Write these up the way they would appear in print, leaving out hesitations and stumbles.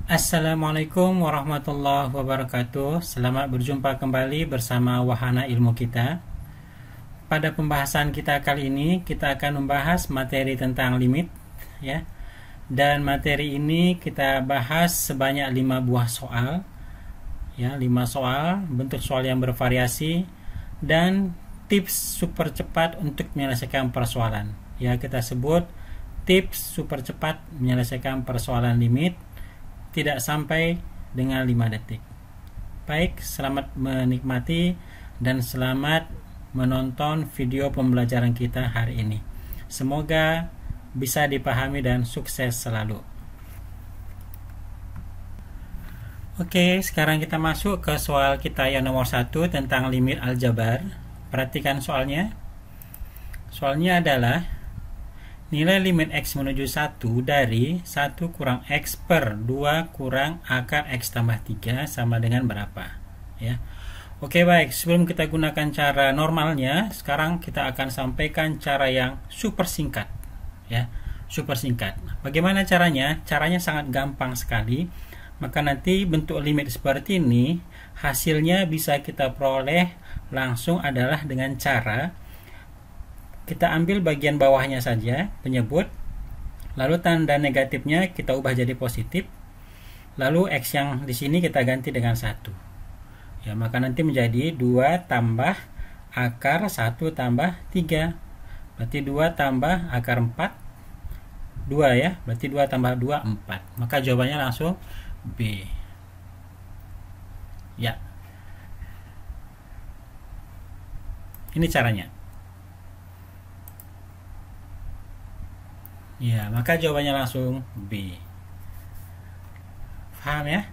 Assalamualaikum warahmatullahi wabarakatuh. Selamat berjumpa kembali bersama Wahana Ilmu Kita. Pada pembahasan kita kali ini kita akan membahas materi tentang limit, ya. Dan materi ini kita bahas sebanyak 5 buah soal, ya, 5 soal, bentuk soal yang bervariasi dan tips super cepat untuk menyelesaikan persoalan. Ya, kita sebut tips super cepat menyelesaikan persoalan limit tidak sampai dengan 5 detik. Baik, selamat menikmati dan selamat menonton video pembelajaran kita hari ini. Semoga bisa dipahami dan sukses selalu. Oke, sekarang kita masuk ke soal kita yang nomor 1 tentang limit aljabar. Perhatikan soalnya. Soalnya adalah nilai limit X menuju 1 dari 1 kurang X per 2 kurang akar X tambah 3 sama dengan berapa, ya. Oke, baik, sebelum kita gunakan cara normalnya, sekarang kita akan sampaikan cara yang super singkat, ya, super singkat. Bagaimana caranya? Caranya sangat gampang sekali. Maka nanti bentuk limit seperti ini hasilnya bisa kita peroleh langsung adalah dengan cara kita ambil bagian bawahnya saja, penyebut, lalu tanda negatifnya kita ubah jadi positif, lalu X yang di sini kita ganti dengan 1. Ya, maka nanti menjadi 2 tambah akar 1 tambah 3. Berarti 2 tambah akar 4, 2 ya, berarti 2 tambah 2, 4. Maka jawabannya langsung B. Ya. Ini caranya. Ya, maka jawabannya langsung B. Paham ya?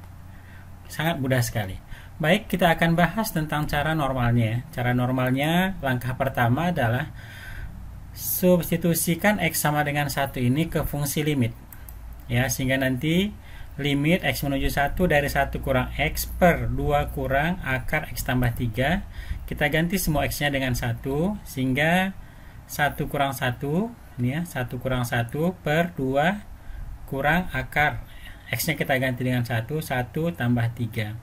Sangat mudah sekali. Baik, kita akan bahas tentang cara normalnya. Cara normalnya, langkah pertama adalah substitusikan X sama dengan 1 ini ke fungsi limit. Ya, sehingga nanti limit X menuju 1 dari 1 kurang X per 2 kurang akar X tambah 3. Kita ganti semua X-nya dengan 1, sehingga 1 kurang 1, ini ya, 1 kurang 1 per 2 kurang akar X-nya kita ganti dengan 1, 1 tambah 3.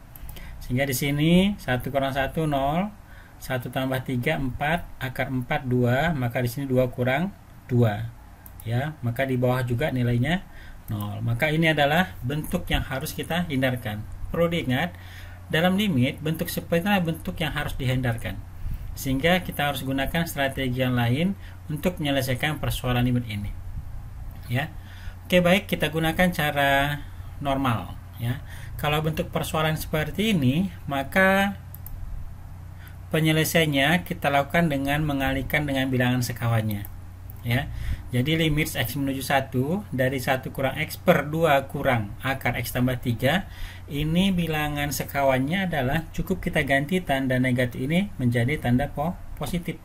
Sehingga di sini 1 kurang 1, 0, 1 tambah 3, 4, akar 4, 2, maka di sini 2 kurang 2. Ya, maka di bawah juga nilainya 0. Maka ini adalah bentuk yang harus kita hindarkan. Perlu diingat, dalam limit, bentuk seperti inilah bentuk yang harus dihindarkan. Sehingga kita harus gunakan strategi yang lain untuk menyelesaikan persoalan limit ini. Ya. Oke, baik, kita gunakan cara normal, ya. Kalau bentuk persoalan seperti ini, maka penyelesaiannya kita lakukan dengan mengalihkan dengan bilangan sekawannya, ya. Jadi limit X menuju 1 dari 1 kurang X per 2 kurang akar X tambah 3, ini bilangan sekawannya adalah cukup kita ganti tanda negatif ini menjadi tanda positif,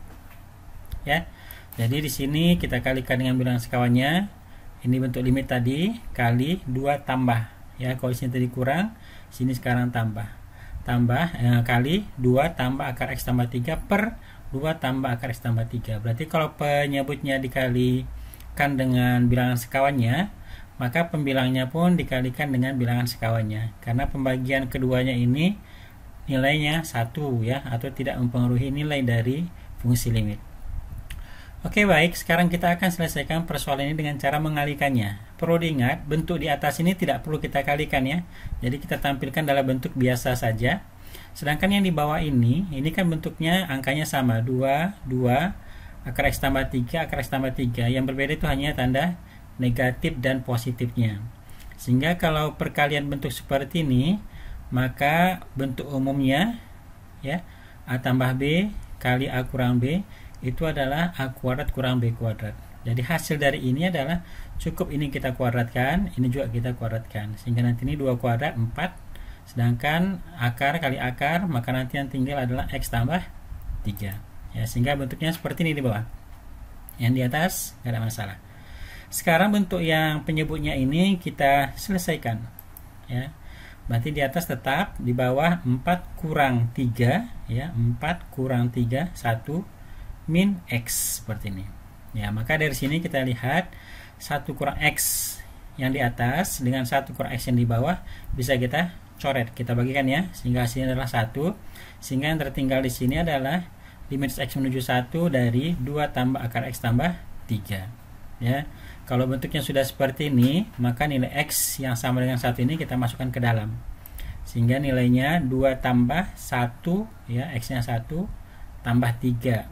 ya. Jadi di sini kita kalikan dengan bilangan sekawannya. Ini bentuk limit tadi kali 2 tambah, ya. Kalau di sini tadi kurang, sini sekarang tambah kali 2 tambah akar X tambah 3 per 2 tambah akar X tambah 3. Berarti kalau penyebutnya dikalikan dengan bilangan sekawannya, maka pembilangnya pun dikalikan dengan bilangan sekawannya. Karena pembagian keduanya ini nilainya 1, ya, atau tidak mempengaruhi nilai dari fungsi limit. Oke, baik, sekarang kita akan selesaikan persoalan ini dengan cara mengalihkannya. Perlu diingat, bentuk di atas ini tidak perlu kita kalikan, ya. Jadi kita tampilkan dalam bentuk biasa saja. Sedangkan yang di bawah ini kan bentuknya angkanya sama, 2, 2, akar X tambah 3, akar X tambah 3. Yang berbeda itu hanya tanda negatif dan positifnya. Sehingga kalau perkalian bentuk seperti ini, maka bentuk umumnya, ya, A tambah B kali A kurang B itu adalah A kuadrat kurang B kuadrat. Jadi hasil dari ini adalah cukup ini kita kuadratkan, ini juga kita kuadratkan. Sehingga nanti ini 2 kuadrat 4, sedangkan akar kali akar, maka nanti yang tinggal adalah X tambah 3. Ya, sehingga bentuknya seperti ini di bawah. Yang di atas tidak ada masalah. Sekarang bentuk yang penyebutnya ini kita selesaikan, ya. Berarti di atas tetap, di bawah 4 kurang 3, ya, 4 kurang 3, 1 min X seperti ini. Ya, maka dari sini kita lihat 1 kurang X yang di atas dengan 1 kurang X yang di bawah bisa kita coret, kita bagikan ya, sehingga hasilnya adalah 1. Sehingga yang tertinggal di sini adalah limit X menuju 1 dari 2 tambah akar X tambah 3 ya. Kalau bentuknya sudah seperti ini, maka nilai X yang sama dengan 1 ini kita masukkan ke dalam, sehingga nilainya 2 tambah 1 ya, X nya 1 tambah 3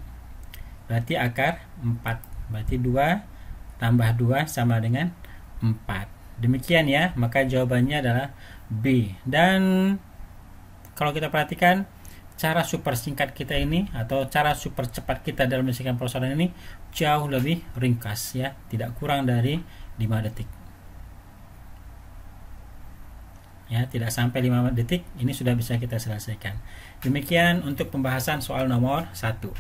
berarti akar 4, berarti 2 tambah 2 sama dengan 4. Demikian ya, maka jawabannya adalah B. Dan kalau kita perhatikan cara super singkat kita ini atau cara super cepat kita dalam menyelesaikan persoalan ini jauh lebih ringkas ya, tidak kurang dari 5 detik. Ya, tidak sampai 5 detik ini sudah bisa kita selesaikan. Demikian untuk pembahasan soal nomor 1.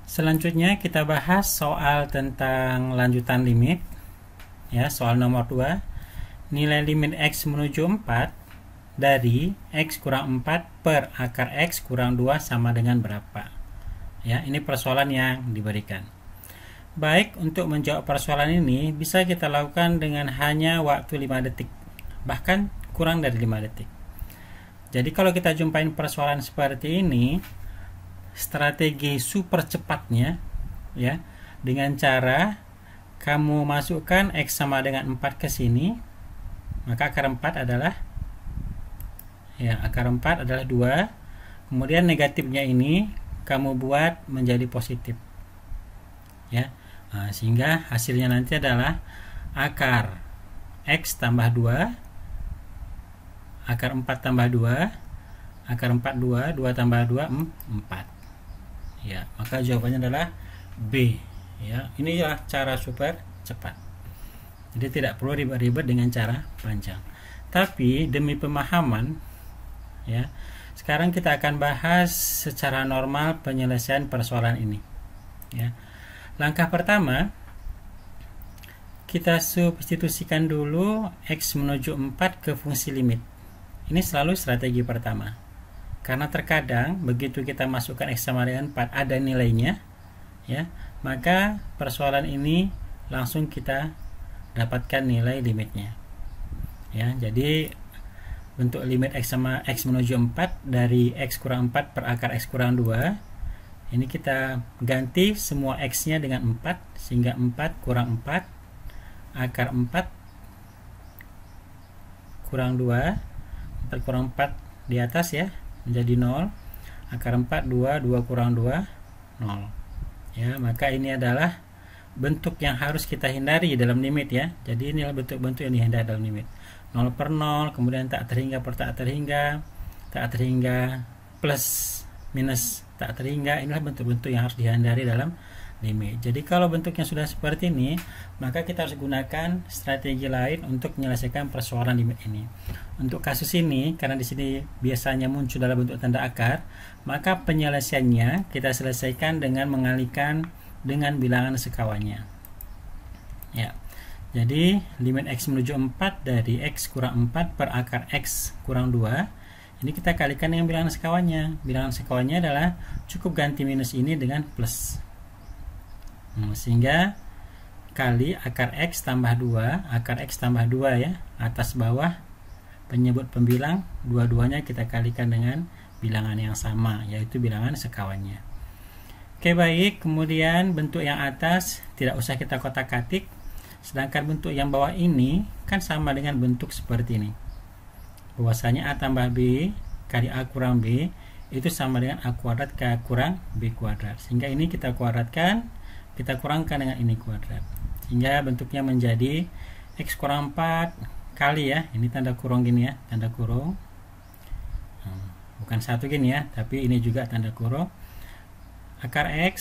Selanjutnya kita bahas soal tentang lanjutan limit. Ya, soal nomor 2. Nilai limit X menuju 4 dari X kurang 4 per akar X kurang 2 sama dengan berapa? Ya, ini persoalan yang diberikan. Baik, untuk menjawab persoalan ini bisa kita lakukan dengan hanya waktu 5 detik. Bahkan kurang dari 5 detik. Jadi kalau kita jumpain persoalan seperti ini, strategi super cepatnya ya, dengan cara kamu masukkan X sama dengan 4 ke sini, maka akar 4 adalah ya, akar 4 adalah 2. Kemudian negatifnya ini kamu buat menjadi positif ya. Nah, sehingga hasilnya nanti adalah akar X tambah 2, akar 4 tambah 2, akar 4 2, 2 tambah 2 4 ya, maka jawabannya adalah B ya. Ini ya cara super cepat, jadi tidak perlu ribet-ribet dengan cara panjang. Tapi demi pemahaman ya, sekarang kita akan bahas secara normal penyelesaian persoalan ini ya. Langkah pertama, kita substitusikan dulu X menuju 4 ke fungsi limit. Ini selalu strategi pertama, karena terkadang begitu kita masukkan X sama dengan 4 ada nilainya ya, maka persoalan ini langsung kita dapatkan nilai limitnya ya. Jadi bentuk limit X sama X menuju 4 dari X kurang 4 per akar X kurang 2, ini kita ganti semua X nya dengan 4, sehingga 4 kurang 4 akar 4 kurang 2, 4 kurang 4 di atas ya, menjadi 0, akar 4 2, 2 kurang 2 0 ya. Maka ini adalah bentuk yang harus kita hindari dalam limit ya. Jadi inilah bentuk-bentuk yang dihindari dalam limit. 0 per 0, kemudian tak terhingga per tak terhingga, plus minus tak terhingga. Inilah bentuk-bentuk yang harus dihindari dalam limit. Jadi kalau bentuknya sudah seperti ini, maka kita harus gunakan strategi lain untuk menyelesaikan persoalan limit ini. Untuk kasus ini, karena di sini biasanya muncul dalam bentuk tanda akar, maka penyelesaiannya kita selesaikan dengan mengalihkan dengan bilangan sekawannya. Ya. Jadi limit X menuju 4 dari X kurang 4 per akar X kurang 2, ini kita kalikan dengan bilangan sekawannya. Bilangan sekawannya adalah cukup ganti minus ini dengan plus. Sehingga kali akar X tambah 2, akar X tambah 2 ya, atas bawah penyebut pembilang, dua-duanya kita kalikan dengan bilangan yang sama, yaitu bilangan sekawannya. Oke baik, kemudian bentuk yang atas tidak usah kita kotak-katik, sedangkan bentuk yang bawah ini kan sama dengan bentuk seperti ini, bahwasanya A tambah B kali A kurang B itu sama dengan A kuadrat K kurang B kuadrat, sehingga ini kita kuadratkan, kita kurangkan dengan ini kuadrat, sehingga bentuknya menjadi X kurang 4 kali ya, ini tanda kurung gini ya, tanda kurung, bukan satu gini ya, tapi ini juga tanda kurung, akar X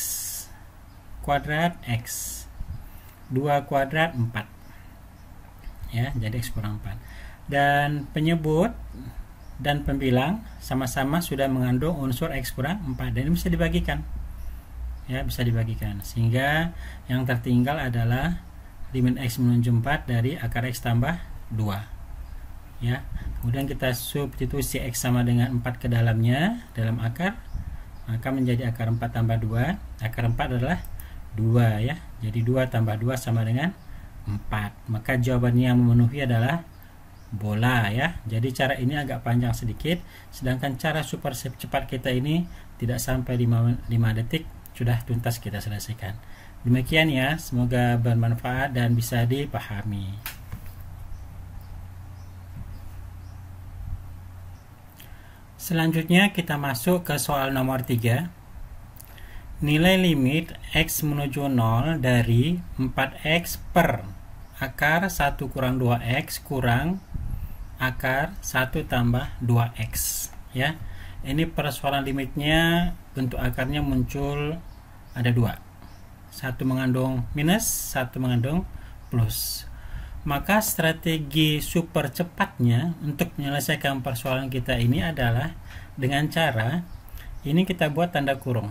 kuadrat X 2 kuadrat 4 ya, jadi X kurang 4. Dan penyebut dan pembilang sama-sama sudah mengandung unsur X kurang 4, dan ini bisa dibagikan ya, bisa dibagikan, sehingga yang tertinggal adalah limit X menuju 4 dari akar X tambah 2 ya. Kemudian kita substitusi X sama dengan 4 ke dalamnya, dalam akar, maka menjadi akar 4 tambah 2, akar 4 adalah 2 ya, jadi 2 tambah 2 sama dengan 4. Maka jawabannya yang memenuhi adalah bola ya. Jadi cara ini agak panjang sedikit, sedangkan cara super cepat kita ini tidak sampai 5 detik sudah tuntas kita selesaikan. Demikian ya, semoga bermanfaat dan bisa dipahami. Selanjutnya kita masuk ke soal nomor 3. Nilai limit X menuju 0 dari 4X per akar 1 kurang 2X kurang akar 1 tambah 2X ya. Ini persoalan limitnya, bentuk akarnya muncul ada 2. Satu mengandung minus, satu mengandung plus. Maka strategi super cepatnya untuk menyelesaikan persoalan kita ini adalah dengan cara ini kita buat tanda kurung.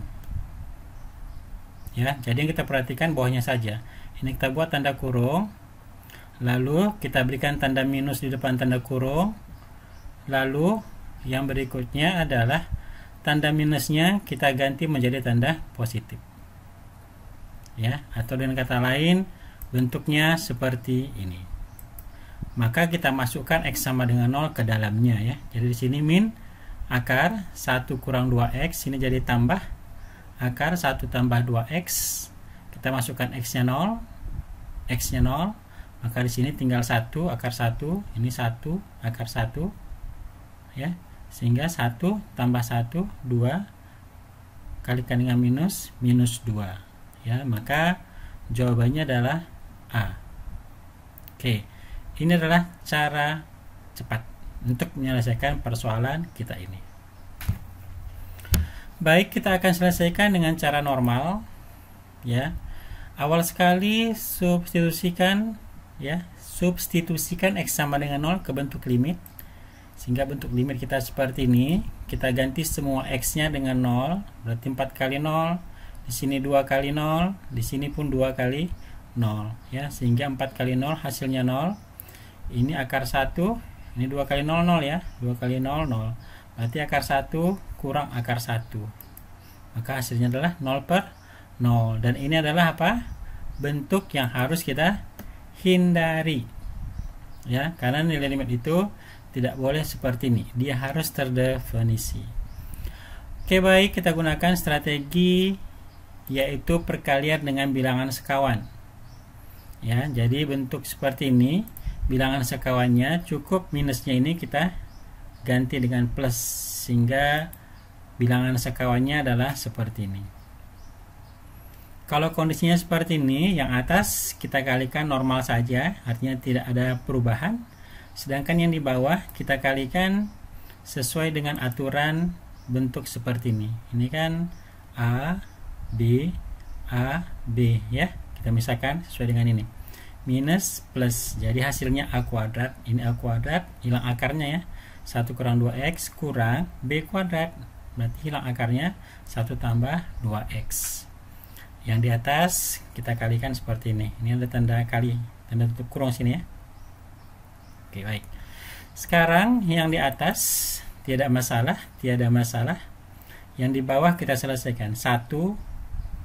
Ya, jadi kita perhatikan bawahnya saja. Ini kita buat tanda kurung, lalu kita berikan tanda minus di depan tanda kurung, lalu yang berikutnya adalah tanda minusnya kita ganti menjadi tanda positif. Ya, atau dengan kata lain bentuknya seperti ini. Maka kita masukkan X sama dengan 0 ke dalamnya ya. Jadi di sini min akar 1 kurang 2X, ini jadi tambah akar 1 tambah 2X. Kita masukkan X-nya 0, X-nya 0, maka di sini tinggal 1 akar 1, ini 1 akar 1 ya. Sehingga 1 tambah 1 2 kalikan dengan minus 2 ya. Maka jawabannya adalah A. Oke, ini adalah cara cepat untuk menyelesaikan persoalan kita ini. Baik, kita akan selesaikan dengan cara normal ya. Awal sekali substitusikan ya, substitusikan X sama dengan 0 ke bentuk limit, sehingga bentuk limit kita seperti ini. Kita ganti semua X-nya dengan 0, berarti 4 kali 0, di sini 2 kali 0, di sini pun 2 kali 0 ya, sehingga 4 kali 0 hasilnya 0. Ini akar 1, ini 2 kali 0 0 ya, 2 kali 0 0. Berarti akar 1 kurang akar 1. Maka hasilnya adalah 0 per 0. Dan ini adalah apa? Bentuk yang harus kita hindari. Ya, karena nilai limit itu tidak boleh seperti ini. Dia harus terdefinisi. Oke, baik, kita gunakan strategi yaitu perkalian dengan bilangan sekawan. Ya, jadi bentuk seperti ini, bilangan sekawannya cukup minusnya ini kita ganti dengan plus, sehingga bilangan sekawannya adalah seperti ini. Kalau kondisinya seperti ini, yang atas kita kalikan normal saja, artinya tidak ada perubahan. Sedangkan yang di bawah kita kalikan sesuai dengan aturan bentuk seperti ini. Ini kan A, B, A, B ya. Kita misalkan sesuai dengan ini. Minus plus, jadi hasilnya A kuadrat. Ini A kuadrat, hilang akarnya ya. 1 kurang 2X kurang B kuadrat, berarti hilang akarnya 1 tambah 2X. Yang di atas kita kalikan seperti ini. Ini ada tanda kali, tanda tutup kurung sini ya. Oke, baik. Sekarang yang di atas tiada masalah. Yang di bawah kita selesaikan. 1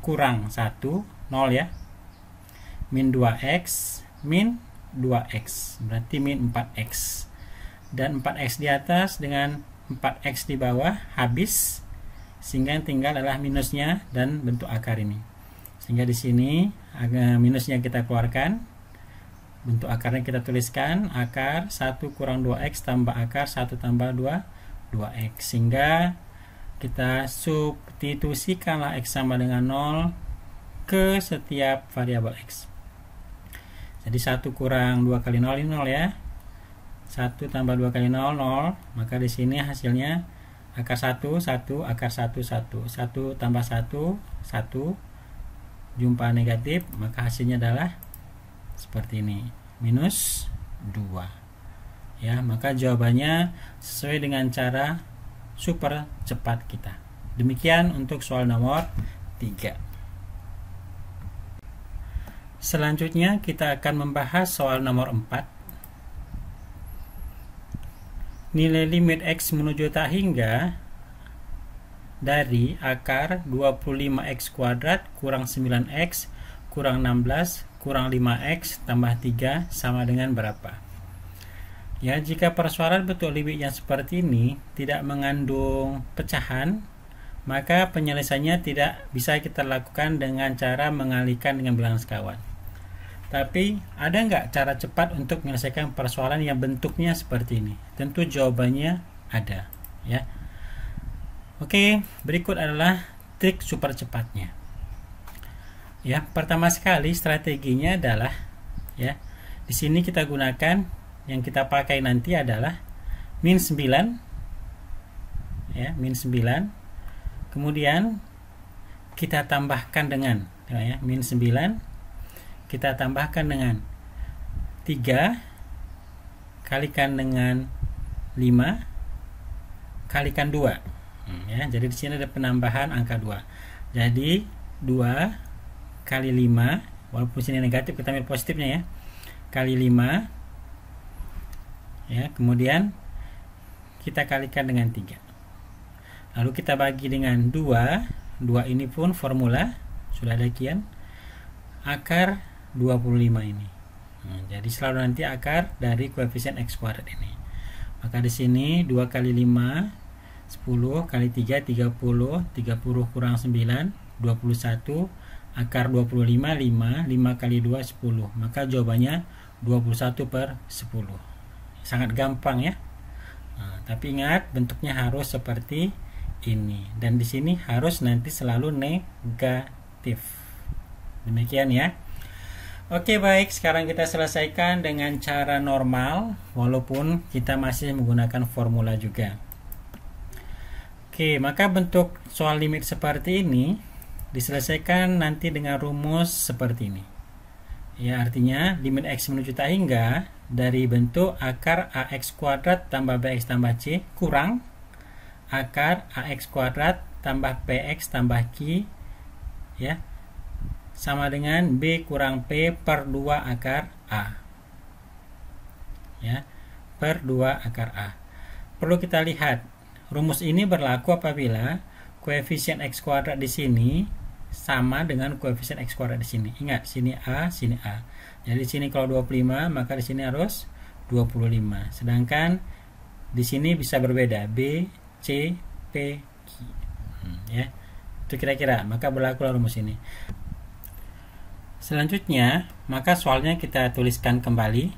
kurang 1 0 ya. Min 2X min 2X, berarti min 4X. Dan 4X di atas dengan 4X di bawah habis, sehingga yang tinggal adalah minusnya dan bentuk akar ini. Sehingga di sini minusnya kita keluarkan, bentuk akarnya kita tuliskan akar 1 kurang 2X tambah akar 1 tambah 2X, sehingga kita substitusikanlah X sama dengan 0 ke setiap variabel X. Jadi 1 kurang 2 kali 0 ini 0 ya. 1 tambah 2 kali 0, 0. Maka di sini hasilnya akar 1, 1, akar 1, 1. 1 tambah 1, 1. Jumpa negatif, maka hasilnya adalah seperti ini. Minus 2. Ya, maka jawabannya sesuai dengan cara super cepat kita. Demikian untuk soal nomor 3. Selanjutnya kita akan membahas soal nomor 4. Nilai limit X menuju tak hingga dari akar 25X kuadrat kurang 9X kurang 16 kurang 5x tambah 3 sama dengan berapa. Ya, jika persoalan bentuk limit yang seperti ini tidak mengandung pecahan, maka penyelesaiannya tidak bisa kita lakukan dengan cara mengalihkan dengan bilangan sekawan. Tapi ada nggak cara cepat untuk menyelesaikan persoalan yang bentuknya seperti ini? Tentu jawabannya ada, ya. Oke, berikut adalah trik super cepatnya. Ya, pertama sekali strateginya adalah, ya, di sini kita gunakan, yang kita pakai nanti adalah min 9, ya, min 9. Kemudian kita tambahkan dengan, ya, min 9 kita tambahkan dengan 3 kalikan dengan 5 kalikan 2. Ya, jadi di sini ada penambahan angka 2. Jadi 2 kali 5, walaupun sini negatif kita ambil positifnya, ya, kali 5, ya, kemudian kita kalikan dengan 3. Lalu kita bagi dengan 2. 2 ini pun formula sudah ada kian, akar 25 ini. Jadi selalu nanti akar dari koefisien x kuadrat ini. Maka di sini 2 kali 5 10 kali 3 30, 30 kurang 9 21, akar 25 5 kali 2 10. Maka jawabannya 21/10. Sangat gampang, ya. Tapi ingat bentuknya harus seperti ini, dan di sini harus nanti selalu negatif. Demikian, ya. Oke, baik, sekarang kita selesaikan dengan cara normal, walaupun kita masih menggunakan formula juga. Oke, maka bentuk soal limit seperti ini diselesaikan nanti dengan rumus seperti ini. Ya, artinya limit x menuju tak hingga dari bentuk akar ax kuadrat tambah bx tambah c kurang akar ax kuadrat tambah px tambah q, ya, sama dengan B kurang P per 2 akar A, ya, per 2 akar A. Perlu kita lihat, rumus ini berlaku apabila koefisien x kuadrat di sini sama dengan koefisien x kuadrat di sini. Ingat, sini A, sini A. Jadi di sini kalau 25, maka di sini harus 25. Sedangkan di sini bisa berbeda, B, C, P, Q. Ya. Itu kira-kira, maka berlaku rumus ini. Selanjutnya, maka soalnya kita tuliskan kembali.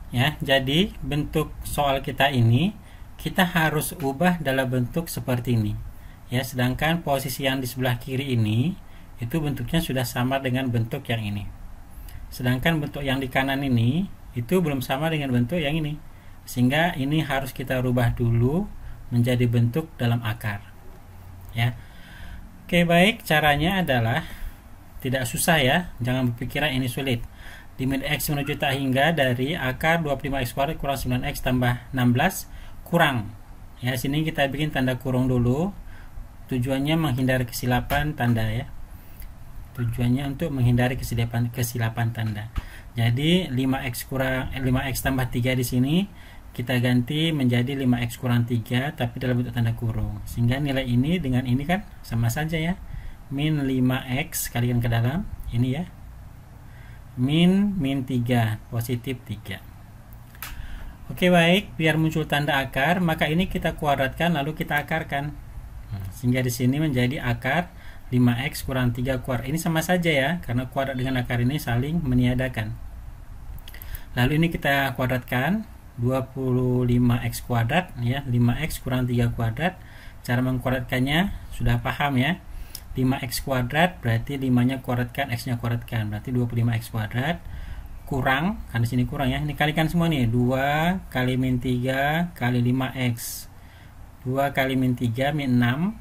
Ya, jadi bentuk soal kita ini kita harus ubah dalam bentuk seperti ini. Ya, sedangkan posisi yang di sebelah kiri ini itu bentuknya sudah sama dengan bentuk yang ini. Sedangkan bentuk yang di kanan ini itu belum sama dengan bentuk yang ini. Sehingga ini harus kita rubah dulu menjadi bentuk dalam akar. Ya. Oke, baik, caranya adalah tidak susah, ya, jangan berpikiran ini sulit. Limit x menuju tak hingga dari akar 25x kuadrat kurang 9x tambah 16 kurang, ya, sini kita bikin tanda kurung dulu, tujuannya menghindari kesilapan tanda, ya, tujuannya untuk menghindari kesilapan tanda. Jadi 5x tambah 3 di sini kita ganti menjadi 5x kurang 3 tapi dalam bentuk tanda kurung, sehingga nilai ini dengan ini kan sama saja, ya, min 5x kalikan ke dalam ini, ya, min 3 positif 3. Oke, baik, biar muncul tanda akar maka ini kita kuadratkan lalu kita akarkan, sehingga di sini menjadi akar 5x kurang 3 kuadrat. Ini sama saja, ya, karena kuadrat dengan akar ini saling meniadakan. Lalu ini kita kuadratkan 25x kuadrat, ya, 5x kurang 3 kuadrat. Cara mengkuadratkannya sudah paham, ya. 5x kuadrat berarti 5-nya kuadratkan, x-nya kuadratkan, berarti 25x kuadrat kurang, kan di sini kurang, ya. Ini kalikan semua nih, 2 kali min 3 kali 5x. 2 kali min 3 min 6.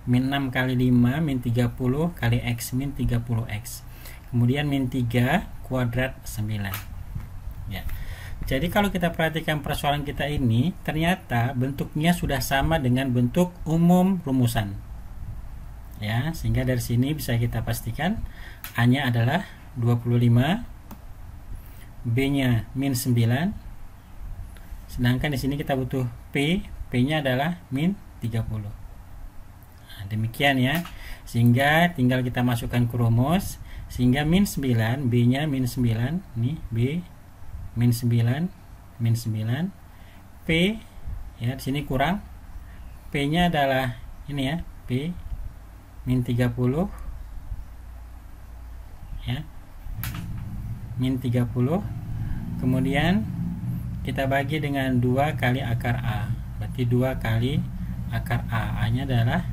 Min 6 kali 5 min 30 kali x min 30x. Kemudian min 3 kuadrat 9. Ya. Jadi kalau kita perhatikan persoalan kita ini, ternyata bentuknya sudah sama dengan bentuk umum rumusan. Ya, sehingga dari sini bisa kita pastikan A-nya adalah 25, B-nya min 9. Sedangkan di sini kita butuh P, P-nya adalah min 30. Nah, demikian ya. Sehingga tinggal kita masukkan ke rumus. Sehingga min 9, B nya min 9, nih B min 9, min 9, P ya, di sini kurang, P nya adalah ini ya, P min 30 ya, min 30. Kemudian kita bagi dengan 2 kali akar A, berarti 2 kali akar A, A nya adalah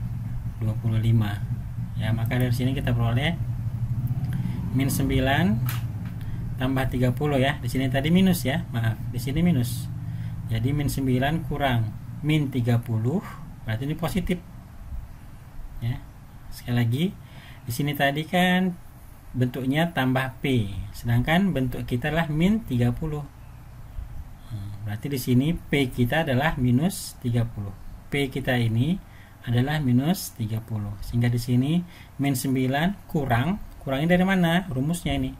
25 ya. Maka dari sini kita peroleh min 9 tambah 30 ya. Di sini tadi minus ya, maaf, di sini minus. Jadi min 9 kurang min 30, berarti ini positif. Ya. Sekali lagi, di sini tadi kan bentuknya tambah P, sedangkan bentuk kita adalah min 30. Berarti di sini P kita adalah minus 30. P kita ini adalah minus 30. Sehingga di sini min 9 kurangnya dari mana? Rumusnya ini.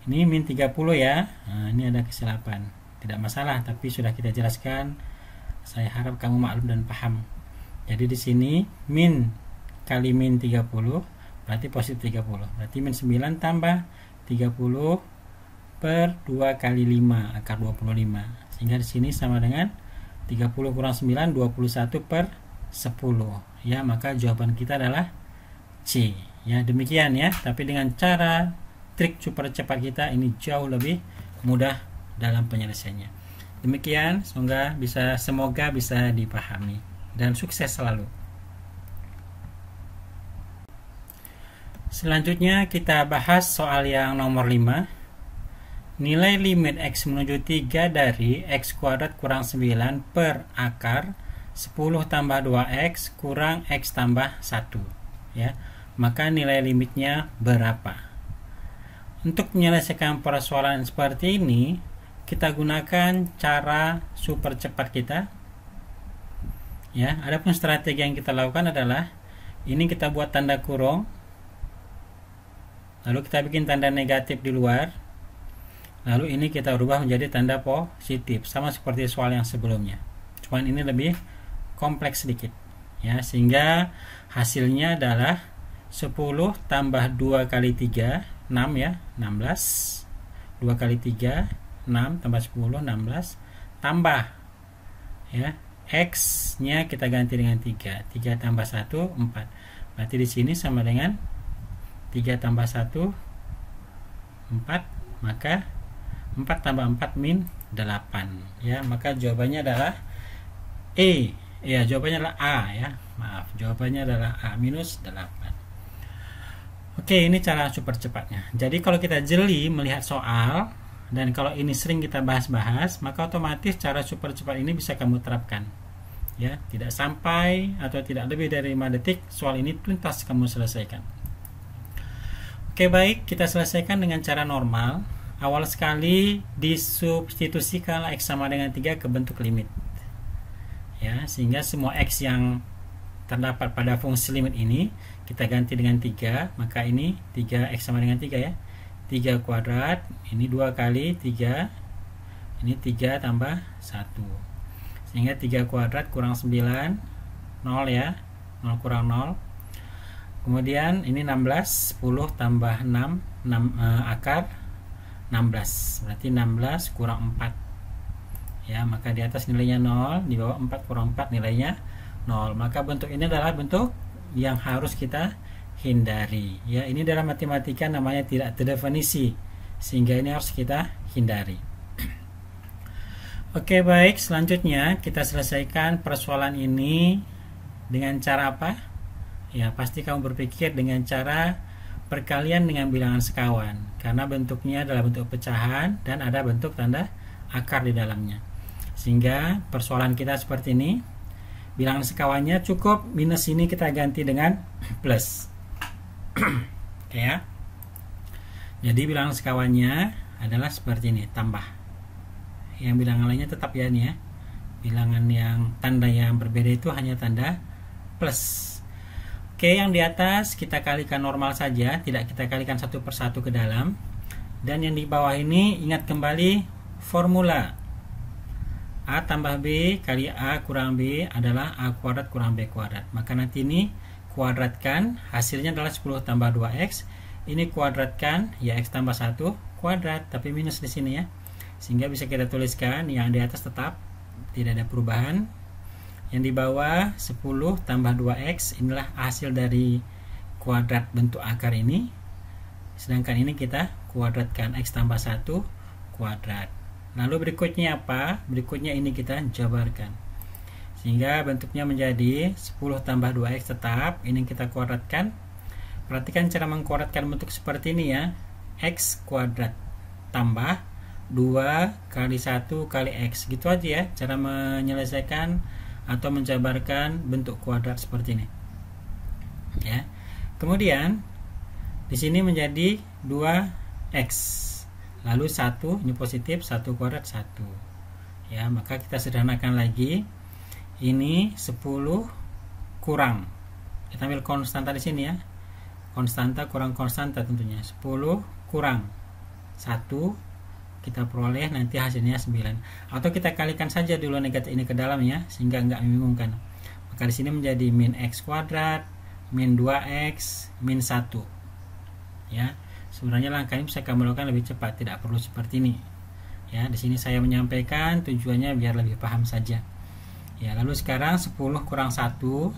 Ini min 30 ya. Nah, ini ada kesilapan. Tidak masalah, tapi sudah kita jelaskan. Saya harap kamu maklum dan paham. Jadi di sini min kali min 30 berarti positif 30. Berarti min 9 tambah 30 per 2 kali 5 akar 25. Sehingga di sini sama dengan 30 kurang 9, 21 per 10. Ya, maka jawaban kita adalah C. Ya, demikian ya. Tapi dengan cara trik super cepat kita ini jauh lebih mudah dalam penyelesaiannya. Demikian, semoga bisa dipahami dan sukses selalu. Selanjutnya kita bahas soal yang nomor 5. Nilai limit X menuju 3 dari X kuadrat kurang 9 per akar 10 tambah 2X kurang X tambah 1 ya. Maka nilai limitnya berapa? Untuk menyelesaikan persoalan seperti ini, kita gunakan cara super cepat kita. Ya, adapun strategi yang kita lakukan adalah ini kita buat tanda kurung, lalu kita bikin tanda negatif di luar, lalu ini kita rubah menjadi tanda positif, sama seperti soal yang sebelumnya. Cuman ini lebih kompleks sedikit, ya, sehingga hasilnya adalah 10 tambah 2 kali 3 6 ya, 16. 2 kali 3 6 tambah 10 16 tambah ya, X nya kita ganti dengan 3. 3 tambah 1 4. Berarti di sini sama dengan 3 tambah 1 4, maka 4 tambah 4 min 8 ya. Maka jawabannya adalah E. Ya, jawabannya adalah A ya. Maaf, jawabannya adalah A minus 8. Oke, ini cara super cepatnya. Jadi kalau kita jeli melihat soal, dan kalau ini sering kita bahas-bahas, maka otomatis cara super cepat ini bisa kamu terapkan. Ya, tidak sampai atau tidak lebih dari 5 detik soal ini tuntas kamu selesaikan. Oke, baik, kita selesaikan dengan cara normal. Awal sekali disubstitusikan X sama dengan 3 ke bentuk limit. Ya, sehingga semua X yang terdapat pada fungsi limit ini kita ganti dengan 3, maka ini 3X sama dengan 3 ya. 3 kuadrat, ini 2 kali 3, ini 3 tambah 1, sehingga 3 kuadrat kurang 9, 0 ya, 0 kurang 0. Kemudian ini 16, 10 tambah 6, akar 16, berarti 16 kurang 4 ya, maka di atas nilainya 0, di bawah 4 kurang 4 nilainya 0. Maka bentuk ini adalah bentuk yang harus kita hindari ya. Ini dalam matematika namanya tidak terdefinisi, sehingga ini harus kita hindari. Oke, baik, selanjutnya kita selesaikan persoalan ini dengan cara apa? Ya, pasti kamu berpikir dengan cara perkalian dengan bilangan sekawan, karena bentuknya adalah bentuk pecahan dan ada bentuk tanda akar di dalamnya. Sehingga persoalan kita seperti ini. Bilangan sekawannya cukup, minus ini kita ganti dengan plus. Oke ya. Jadi bilangan sekawannya adalah seperti ini, tambah. Yang bilangan lainnya tetap ya nih ya. Bilangan yang tanda yang berbeda itu hanya tanda plus. Oke, yang di atas kita kalikan normal saja, tidak kita kalikan satu persatu ke dalam. Dan yang di bawah ini ingat kembali formula. A tambah B kali A kurang B adalah A kuadrat kurang B kuadrat. Maka nanti ini kuadratkan, hasilnya adalah 10 tambah 2X. Ini kuadratkan, ya X tambah 1 kuadrat, tapi minus di sini ya. Sehingga bisa kita tuliskan yang di atas tetap, tidak ada perubahan. Yang di bawah 10 tambah 2X, inilah hasil dari kuadrat bentuk akar ini. Sedangkan ini kita kuadratkan, X tambah 1 kuadrat. Lalu berikutnya apa? Berikutnya ini kita jabarkan. Sehingga bentuknya menjadi 10 tambah 2X tetap. Ini kita kuadratkan. Perhatikan cara mengkuadratkan bentuk seperti ini ya. X kuadrat tambah 2 kali 1 kali X. Gitu aja ya cara menyelesaikan atau menjabarkan bentuk kuadrat seperti ini. Ya. Kemudian di sini menjadi 2X. Lalu 1, ini positif, 1 kuadrat 1. Ya, maka kita sederhanakan lagi. Ini 10 kurang. Kita ambil konstanta di sini ya. Konstanta kurang konstanta tentunya. 10 kurang 1, kita peroleh nanti hasilnya 9. Atau kita kalikan saja dulu negatif ini ke dalam ya, sehingga enggak membingungkan. Maka di sini menjadi min X kuadrat, min 2X, min 1. Ya. Sebenarnya langkah ini bisa kamu lakukan lebih cepat, tidak perlu seperti ini. Ya, di sini saya menyampaikan tujuannya biar lebih paham saja. Ya, lalu sekarang 10 kurang 1 9,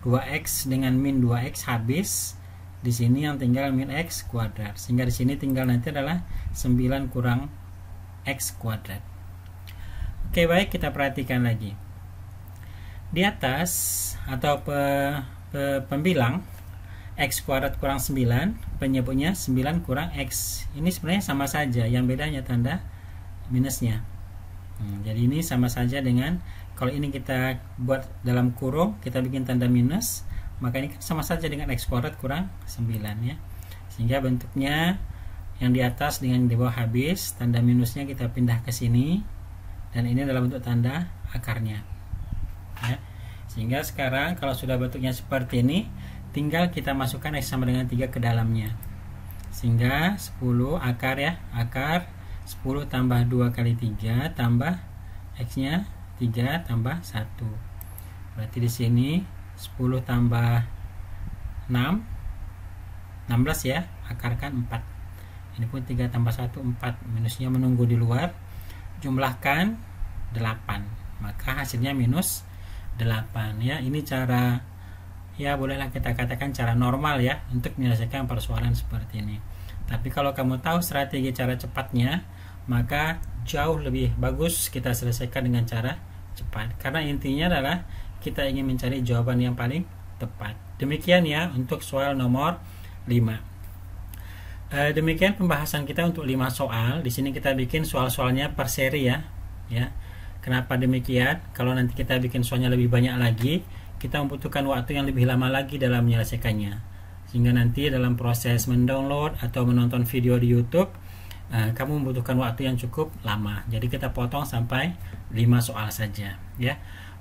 2X dengan min 2X habis. Di sini yang tinggal min X kuadrat. Sehingga di sini tinggal nanti adalah 9 kurang X kuadrat. Oke, baik, kita perhatikan lagi. Di atas atau pembilang X kuadrat kurang 9, penyebutnya 9 kurang X. Ini sebenarnya sama saja, yang bedanya tanda minusnya. Jadi ini sama saja dengan, kalau ini kita buat dalam kurung, kita bikin tanda minus, maka ini sama saja dengan X kuadrat kurang 9 ya. Sehingga bentuknya yang di atas dengan di bawah habis, tanda minusnya kita pindah ke sini, dan ini adalah bentuk tanda akarnya ya. Sehingga sekarang kalau sudah bentuknya seperti ini, tinggal kita masukkan X sama dengan 3 ke dalamnya. Sehingga 10 akar ya, akar 10 tambah 2 kali 3 tambah X nya 3 tambah 1. Berarti di sini 10 tambah 6 16 ya, akarkan 4. Ini pun 3 tambah 1 4, minusnya menunggu di luar. Jumlahkan 8, maka hasilnya minus 8 ya. Ini cara, ya bolehlah kita katakan cara normal ya untuk menyelesaikan persoalan seperti ini. Tapi kalau kamu tahu strategi cara cepatnya, maka jauh lebih bagus kita selesaikan dengan cara cepat. Karena intinya adalah kita ingin mencari jawaban yang paling tepat. Demikian ya untuk soal nomor 5. Demikian pembahasan kita untuk 5 soal. Di sini kita bikin soal-soalnya per seri ya. Kenapa demikian? Kalau nanti kita bikin soalnya lebih banyak lagi, kita membutuhkan waktu yang lebih lama lagi dalam menyelesaikannya. Sehingga nanti dalam proses mendownload atau menonton video di YouTube, kamu membutuhkan waktu yang cukup lama. Jadi kita potong sampai 5 soal saja ya.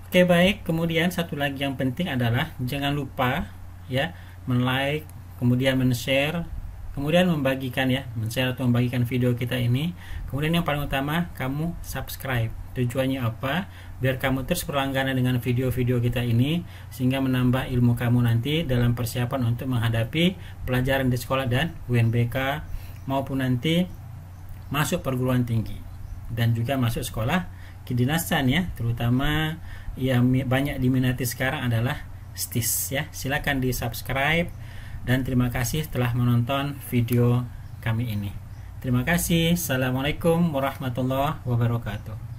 Oke, baik. Kemudian satu lagi yang penting adalah jangan lupa ya men-like, kemudian men-share, kemudian membagikan ya, men-share atau membagikan video kita ini. Kemudian yang paling utama, kamu subscribe. Tujuannya apa? Biar kamu terus berlangganan dengan video-video kita ini, sehingga menambah ilmu kamu nanti dalam persiapan untuk menghadapi pelajaran di sekolah dan UNBK, maupun nanti masuk perguruan tinggi dan juga masuk sekolah kedinasan ya. Terutama yang banyak diminati sekarang adalah STIS ya. Silakan di subscribe dan terima kasih telah menonton video kami ini. Terima kasih. Assalamualaikum warahmatullahi wabarakatuh.